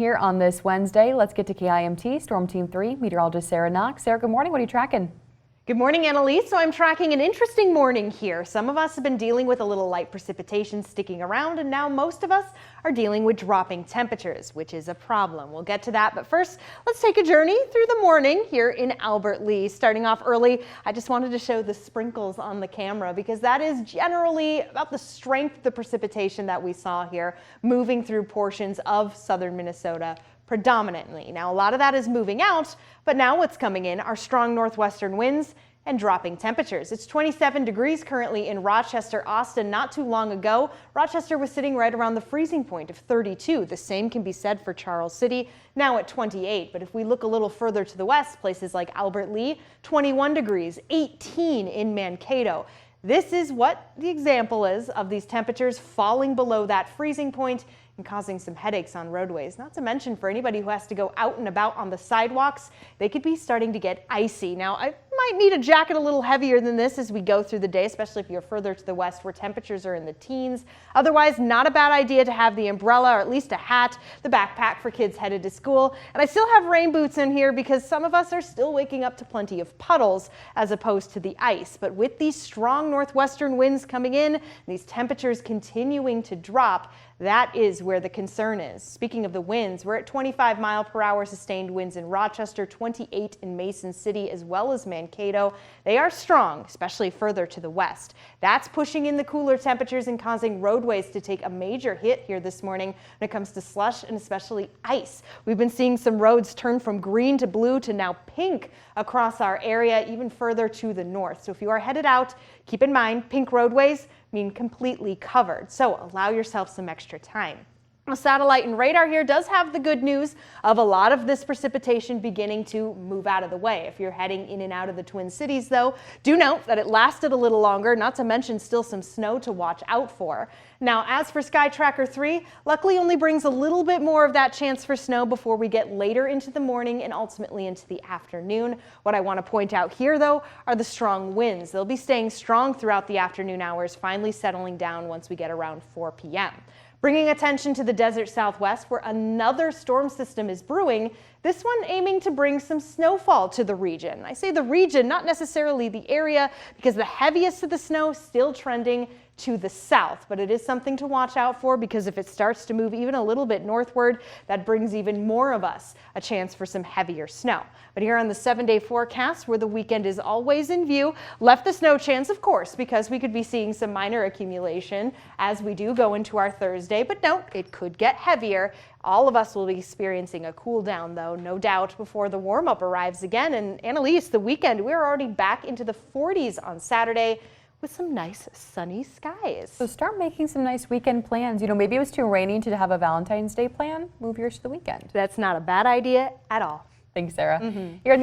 Here on this Wednesday, let's get to KIMT Storm Team 3 meteorologist Sarah Knox. Sarah, good morning. What are you tracking? Good morning, Annalise. So I'm tracking an interesting morning here. Some of us have been dealing with a little light precipitation sticking around, and now most of us are dealing with dropping temperatures, which is a problem. We'll get to that, but first, let's take a journey through the morning here in Albert Lea. Starting off early, I just wanted to show the sprinkles on the camera because that is generally about the strength of the precipitation that we saw here moving through portions of southern Minnesota predominantly. Now, a lot of that is moving out, but now what's coming in are strong northwestern winds and dropping temperatures. It's 27 degrees currently in Rochester, Austin. Not too long ago, Rochester was sitting right around the freezing point of 32. The same can be said for Charles City, now at 28. But if we look a little further to the west, places like Albert Lea, 21 degrees, 18 in Mankato. This is what the example is of these temperatures falling below that freezing point and causing some headaches on roadways. Not to mention for anybody who has to go out and about on the sidewalks, they could be starting to get icy. Now, I might need a jacket a little heavier than this as we go through the day, especially if you're further to the west where temperatures are in the teens. Otherwise, not a bad idea to have the umbrella or at least a hat, the backpack for kids headed to school. And I still have rain boots in here because some of us are still waking up to plenty of puddles as opposed to the ice. But with these strong northwestern winds coming in, these temperatures continuing to drop, that is where the concern is. Speaking of the winds, we're at 25-mile-per-hour sustained winds in Rochester, 28 in Mason City, as well as Mankato. They are strong, especially further to the west. That's pushing in the cooler temperatures and causing roadways to take a major hit here this morning when it comes to slush and especially ice. We've been seeing some roads turn from green to blue to now pink across our area, even further to the north. So if you are headed out, keep in mind pink roadways mean completely covered. So allow yourself some extra time. Satellite and radar here does have the good news of a lot of this precipitation beginning to move out of the way. If you're heading in and out of the Twin Cities, though, do note that it lasted a little longer, not to mention still some snow to watch out for. Now, as for Sky Tracker 3, luckily only brings a little bit more of that chance for snow before we get later into the morning and ultimately into the afternoon. What I want to point out here, though, are the strong winds. They'll be staying strong throughout the afternoon hours, finally settling down once we get around 4 p.m. Bringing attention to the desert southwest where another storm system is brewing, this one aiming to bring some snowfall to the region. I say the region, not necessarily the area, because the heaviest of the snow still trending to the south, but it is something to watch out for because if it starts to move even a little bit northward, that brings even more of us a chance for some heavier snow. But here on the 7-day forecast, where the weekend is always in view, left the snow chance, of course, because we could be seeing some minor accumulation as we do go into our Thursday, but note, it could get heavier. All of us will be experiencing a cool down, though, no doubt, before the warm-up arrives again. And Annalise, the weekend, we're already back into the 40s on Saturday, with some nice sunny skies. So start making some nice weekend plans. You know, maybe it was too rainy to have a Valentine's Day plan. Move yours to the weekend. That's not a bad idea at all. Thanks, Sarah. You're